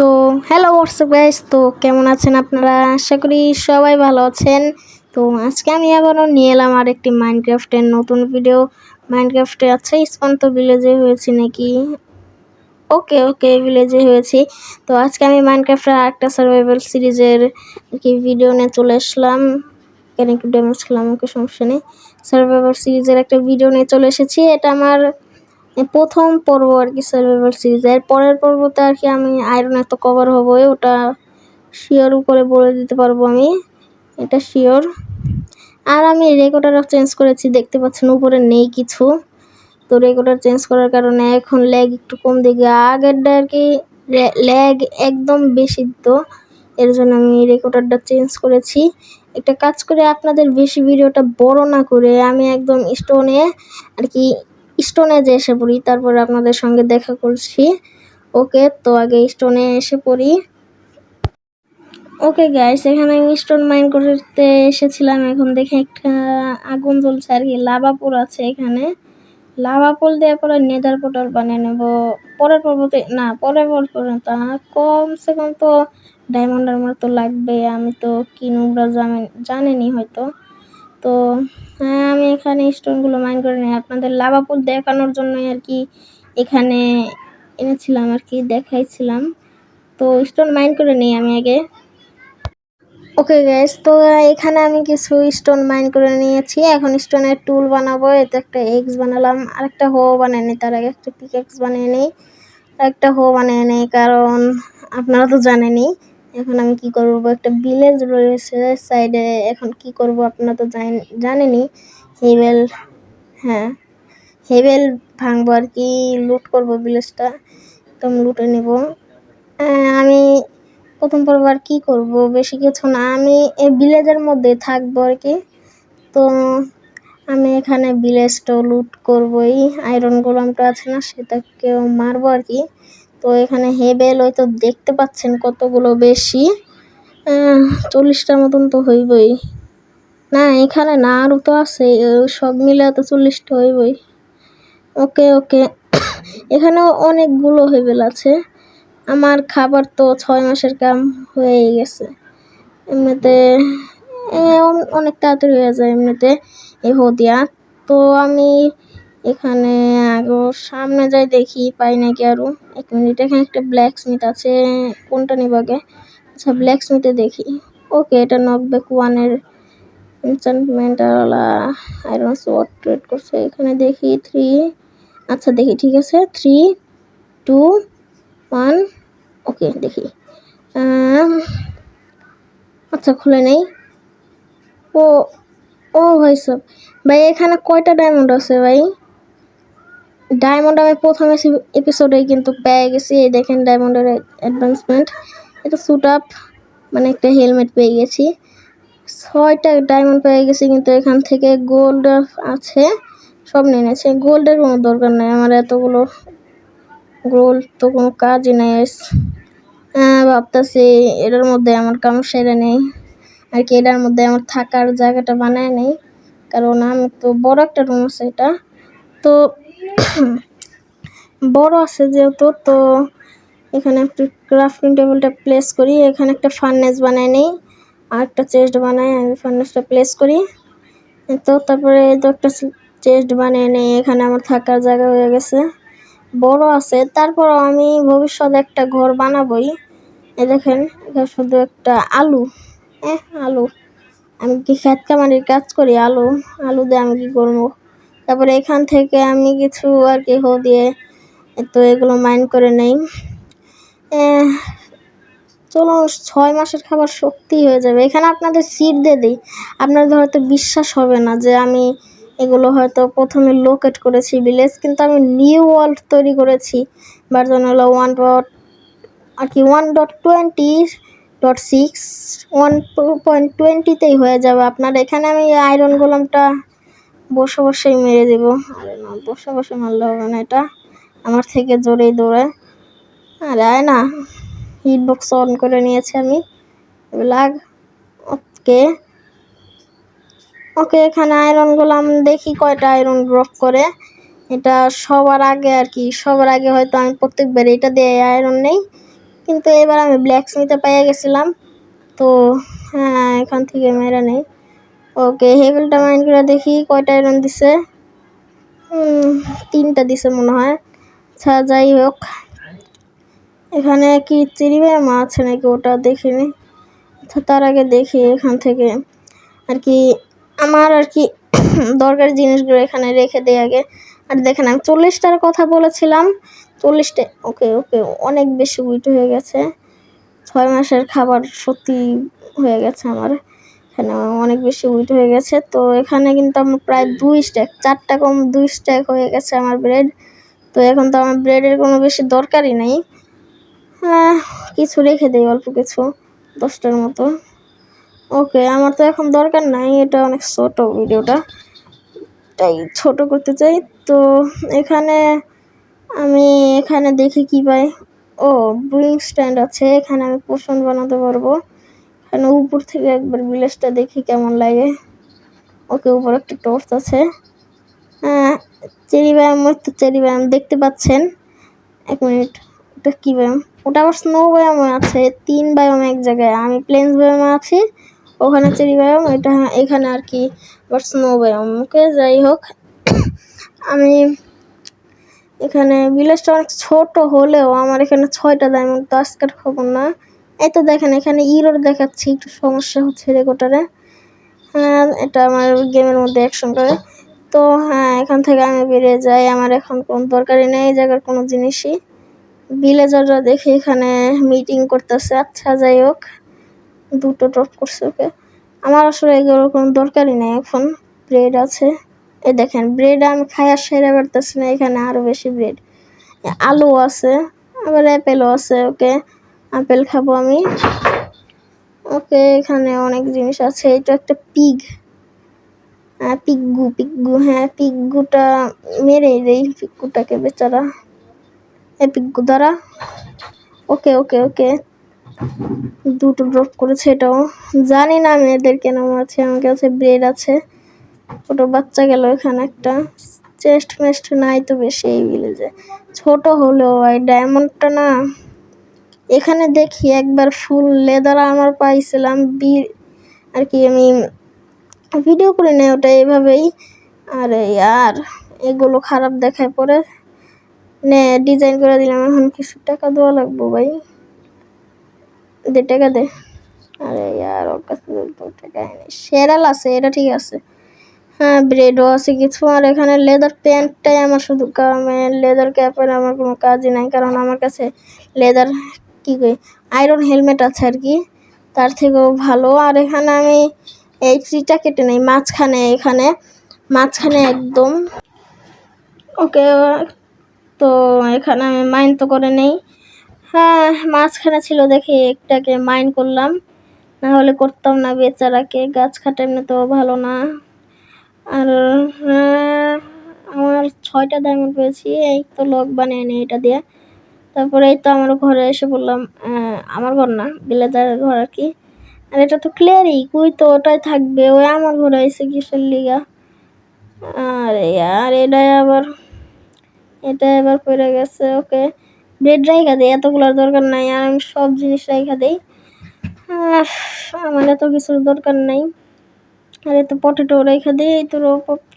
So hello WhatsApp guys, তো কেমন আছেন আপনারা? আশা করি সবাই ভালো আছেন। তো আজকে আমি আবারও নিয়ে এলাম আর একটি মাইনক্রাফটের নতুন ভিডিও। মাইনক্রাফটে আচ্ছা স্পন তো ভিলেজে হয়েছে নাকি? ওকে ওকে, ভিলেজে হয়েছি। তো আজকে আমি মাইনক্রাফটের আরেকটা সার্ভাইভাল সিরিজের কি ভিডিও নিয়ে চলে আসলাম। কেন একটু ড্যামেজ খেলাম, ওকে সমস্যা নেই। সার্ভাইভাল সিরিজের একটা ভিডিও নিয়ে চলে এসেছি। এটা আমার প্রথম পর্ব আর কি সার্ভাইভাল সিরিজের। পরের পর্বতে আর কি আমি আয়রনের তো কভার হবই, ওটা শিওর করে বলে দিতে পারবো আমি, এটা শিওর। আর আমি রেকর্ডারও চেঞ্জ করেছি, দেখতে পাচ্ছেন উপরে নেই কিছু। তো রেকর্ডার চেঞ্জ করার কারণে এখন ল্যাগ একটু কম দিকে, আগেরটা আর কি ল্যাগ একদম বেশি, তো এর জন্য আমি রেকর্ডারটা চেঞ্জ করেছি। একটা কাজ করে আপনাদের বেশি ভিডিওটা বড় না করে আমি একদম স্টোনে যে এসে পড়ি, তারপর আপনাদের সঙ্গে দেখা করছি। ওকে, তো আগে স্টোনে এসে পড়ি। ওকে গাইস, এখানে আমি স্টোন মাইন করতে এসেছিলাম। এখন দেখে একটা আগুন জ্বলছে আর কি, লাভা পুল আছে এখানে। লাভা পুল দিয়ে পরে নেদার পোর্টাল বানিয়ে নেব পরের পর্বতে, না পরের পর্বতে তা কমসে কম তো ডায়মন্ড আর্মার তো লাগবে। আমি তো কিনুবরা জানেনি হয়তো। তো হ্যাঁ, আমি এখানে স্টোনগুলো মাইন করে নিই আপনাদের লাভা পুল দেখানোর জন্যই আর কি এখানে এনেছিলাম আর কি, দেখাইছিলাম। তো স্টোন মাইন করে নিই আমি আগে। ওকে গাইস, তো এখানে আমি কিছু স্টোন মাইন করে নিয়েছি। এখন স্টোনের টুল বানাবো। এতে একটা এক্স বানালাম, আরেকটা হো বানিয়ে নিই, তার আগে একটা পিকেক্স বানিয়ে নিই, একটা হো বানিয়ে নিই, কারণ আপনারা তো জানেনই। এখন আমি কি করব, একটা ভিলেজ রয়েছে সাইডে, এখন কি করব আপনারা তো জানেনই। হেভেল, হ্যাঁ হেভেল ভাঙবো আর কি, লুট করব ভিলেজটা, একদম লুটে নেব। আমি প্রথম পর্ব আর কি করব, বেশি কিছু না, আমি এই ভিলেজের মধ্যে থাকবো আর কি। তো আমি এখানে ভিলেজটাও লুট করবই, আয়রন গোলামটা আছে না সেটাকেও মারবো আর কি। তো এখানে হেবেল ওই তো দেখতে পাচ্ছেন কতগুলো, বেশি 40টার মতন তো হইবই, না এখানে না আরও তো আছে, সব মিলে তো 40টা হইবই। ওকে ওকে, এখানেও অনেকগুলো হেবেল আছে। আমার খাবার তো 6 মাসের কাম হয়ে গেছে এমনিতে, অনেক তাড়াতাড়ি হয়ে যায় এমনিতে এই হদিয়া। তো আমি এখানে আগে সামনে যাই, দেখি পাই নাকি আরো। 1 মিনিট, এখানে একটা ব্ল্যাক স্মিথ আছে, কোনটা নিব আগে? আচ্ছা ব্ল্যাক স্মিথে দেখি। ওকে, এটা নকব্যাক 1-এর এনচান্টমেন্ট আয়রন সোয়ার্ড ট্রেড করছে। এখানে দেখি 3, আচ্ছা দেখি, ঠিক আছে 3 2 1। ওকে দেখি, আচ্ছা খুলে নেই। ও ও ভাই সব, ভাই এখানে কয়টা ডায়মন্ড আছে ভাই? ডায়মন্ড আমি প্রথম এপিসোডেই কিন্তু পেয়ে গেছি, এই দেখেন ডায়মন্ডের অ্যাডভান্সমেন্ট। এটা স্যুট আপ মানে একটা হেলমেট পেয়ে গেছি, 6টা ডায়মন্ড পেয়ে গেছি। কিন্তু এখান থেকে গোল্ড আছে, সব নিয়ে নিয়েছে। গোল্ডের কোনো দরকার নেই আমার, এতগুলো গোল্ড তো কোনো কাজই নেই। ভাবতেছি এটার মধ্যে আমার কাম সেরে নেই আর কি, এটার মধ্যে আমার থাকার জায়গাটা বানায় নেই, কারণ আমি তো বড় একটা রুম আছে এটা, তো বড় আছে যেহেতু। তো এখানে একটু ক্রাফটিং টেবিলটা প্লেস করি, এখানে একটা ফার্নেস বানায় নেই, আর একটা চেস্ট বানাই, আমি ফার্নেসটা প্লেস করি। তো তারপরে তো একটা চেস্ট বানিয়ে নেই, এখানে আমার থাকার জায়গা হয়ে গেছে, বড় আছে। তারপর আমি ভবিষ্যতে একটা ঘর বানাবই। এই দেখেন এখানে শুধু একটা আলু, আলু, আমি কি খেত কামারির কাজ করি, আলু দিয়ে আমি কি করবো? তারপরে এখান থেকে আমি কিছু আর কি হো দিয়ে তো এগুলো মাইন করে নেই। চলো 6 মাসের খাবার শক্তি হয়ে যাবে। এখানে আপনাদের সিট দিয়ে দিই, আপনাদের হয়তো বিশ্বাস হবে না যে আমি এগুলো হয়তো প্রথমে লোকেট করেছি ভিলেজ, কিন্তু আমি নিউ ওয়ার্ল্ড তৈরি করেছি। ভার্জন হলো 1.20.6, 1.20তেই হয়ে যাবে আপনার। এখানে আমি আয়রন গোলামটা বসে বসেই মেরে দেব। আরে না, বসে বসে মারলে হবে না, এটা আমার থেকে জোরেই দৌড়ায়। আরে না, হিটবক্স অন করে নিয়েছি আমি, লাগ। ওকে ওকে, এখানে আয়রন গোলাম দেখি কয়টা আয়রন ড্রপ করে। এটা সবার আগে আর কি, সবার আগে হয়তো আমি প্রত্যেকবার এটা দিয়ে আয়রন নেই, কিন্তু এবার আমি ব্ল্যাক স্মিথে পেয়ে গেছিলাম। তো হ্যাঁ, এখান থেকে মেরে নেই। ওকে, হেভেলটা মাইন করে দেখি কয়টা আয়রন দিছে। 3টা দিছে মনে হয়। আচ্ছা, যাই হোক, এখানে কি চেরিবেয়া মা আছে নাকি ওটা দেখিনি। আচ্ছা, তার আগে দেখি এখান থেকে আর কি আমার আর কি দরকারি জিনিসগুলো এখানে রেখে দিই আগে। আর দেখেন, আমি 40টার কথা বলেছিলাম, 40টা। ওকে ওকে, অনেক বেশি উইট হয়ে গেছে। 6 মাসের খাবার সত্যি হয়ে গেছে আমার এখানে, অনেক বেশি উইট হয়ে গেছে। তো এখানে কিন্তু আমার প্রায় 2 স্ট্যাক, 4টা কম 2 স্ট্যাক হয়ে গেছে আমার ব্রেড। তো এখন তো আমার ব্রেডের কোনো বেশি দরকারই নেই। কিছু রেখে দেই, অল্প কিছু, 10টার মতো। ওকে, আমার তো এখন দরকার নাই, এটা অনেক ছোট ভিডিওটা, তাই ছোট করতে চাই। তো এখানে আমি দেখি কি পাই। ও, ব্রুইং স্ট্যান্ড আছে, এখানে আমি পোষণ বানাতে পারবো। এখানে উপর থেকে একবার ভিলেজটা দেখি কেমন লাগে। ওকে, উপর একটা টর্চ আছে। চেরি ব্যায়াম, তো চেরি ব্যায়াম দেখতে পাচ্ছেন। 1 মিনিট, ওটা কি ব্যায়াম? ওটা আবার স্নো ব্যায়ামও আছে। 3 ব্যায়াম এক জায়গায়। আমি প্লেন্স ব্যায়ামে আছি, ওখানে চেরি ব্যায়াম, এটা এখানে আর কি আবার স্নো ব্যায়াম। ওকে, যাই হোক, আমি এখানে ভিলেজটা অনেক ছোট হলেও আমার এখানে 6টা ডায়মন্ড, তো আজকের খবর না। এই তো দেখেন, এখানে ইরোর দেখাচ্ছি, একটু সমস্যা হচ্ছে রেকর্ডারে। হ্যাঁ, এটা আমার গেমের মধ্যে অ্যাকশন করে। তো হ্যাঁ, এখান থেকে আমি বেরিয়ে যাই, আমার এখন কোনো দরকারই নেই এই জায়গার কোনো জিনিসই। ভিলেজাররা দেখে এখানে মিটিং করতেছে। আচ্ছা, যাই হোক, 2টো ড্রপ করছে। ওকে, আমার আসলে এগুলোর কোনো দরকারই নেই এখন। ব্রেড আছে, এই দেখেন, ব্রেড আমি খায়া সেরে পারতেছি না, এখানে আরো বেশি ব্রেড। আলু আছে, আবার অ্যাপেলও আছে। ওকে, আপেল খাবো আমি। ওকে, এখানে অনেক জিনিস আছে। এটা একটা পিগ, পিগ্গু, হ্যাঁ, পিগ্গুটা মেরে দেই, পিগ্গুটাকে বেচারা। পিগ্গু দ্বারা। ওকে ওকে ওকে, 2টো ড্রপ করেছে, এটাও জানি না আমি এদের কেন আছে। আমার কাছে ব্রেড আছে, ছোট বাচ্চা গেল এখানে একটা। চেস্ট মেস্ট নাই তো বেশি এই ভিলেজে, ছোট হলেও এই ডায়মন্ডটা না। এখানে দেখি একবার ফুল লেদার আমার পাইছিলাম, আর কি আমি ভিডিও করে নেই ওটা এভাবেই। আরে ইয়ার, এগুলো খারাপ দেখায় পরে নে, ডিজাইন করে দিলাম। এখন কিছু টাকা দেওয়া লাগবো ভাই, দে টাকা দে। আরে ইয়ার, ওর কাছে তো টাকা নেই। শেরাল আছে, এটা ঠিক আছে। হ্যাঁ, ব্রেডও আছে কিছু। আর এখানে লেদার প্যান্টটাই আমার শুধু লেদার ক্যাপের আমার কোনো কাজই নাই, কারণ আমার কাছে লেদার কি কই আয়রন হেলমেট আছে আর কি, তার থেকেও ভালো। আর এখানে আমি এই ট্রিটা কেটে নেই মাঝখানে, এখানে মাঝখানে একদম। ওকে, তো এখানে আমি মাইন তো করে নেই। হ্যাঁ, মাঝখানে ছিল দেখে একটাকে মাইন করলাম, না হলে করতাম না। বেচারাকে গাছ কাটা এমনি তো ভালো না। আর আমার 6টা ডায়মন্ড পেয়েছি, এই তো লক বানিয়ে নিই এটা দিয়ে। তারপরে এই তো আমার ঘরে এসে বললাম, আমার ঘর না, ভিলেজারের ঘর আর কি। আর এটা তো ক্লিয়ারই, কুই তো ওটাই থাকবে, ওই আমার ঘরে এসে কিসের লিগা। আরে আর এটা এবার পড়ে গেছে। ওকে, ব্রেড রাইখা দেই, এতগুলোর দরকার নাই। আর আমি সব জিনিস রাইখা দেই, আমার এত কিছুর দরকার নাই। আর এই তো পটেটো রেখে দিই, এই তো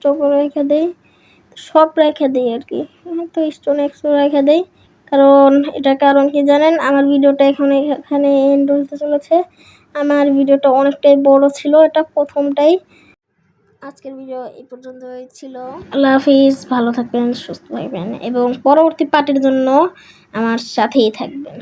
চোপো রেখে দিই, সব রেখে দিই আর কি। তো স্টোন এক্সো রেখে দিই, কারণ কি জানেন, আমার ভিডিওটা এখানে এন্ড হতে চলেছে। আমার ভিডিওটা অনেকটাই বড় ছিল, এটা প্রথমটাই। আজকের ভিডিও এই পর্যন্তই ছিল। আল্লাহ হাফিজ, ভালো থাকবেন, সুস্থ থাকবেন এবং পরবর্তী পার্টের জন্য আমার সাথেই থাকবেন।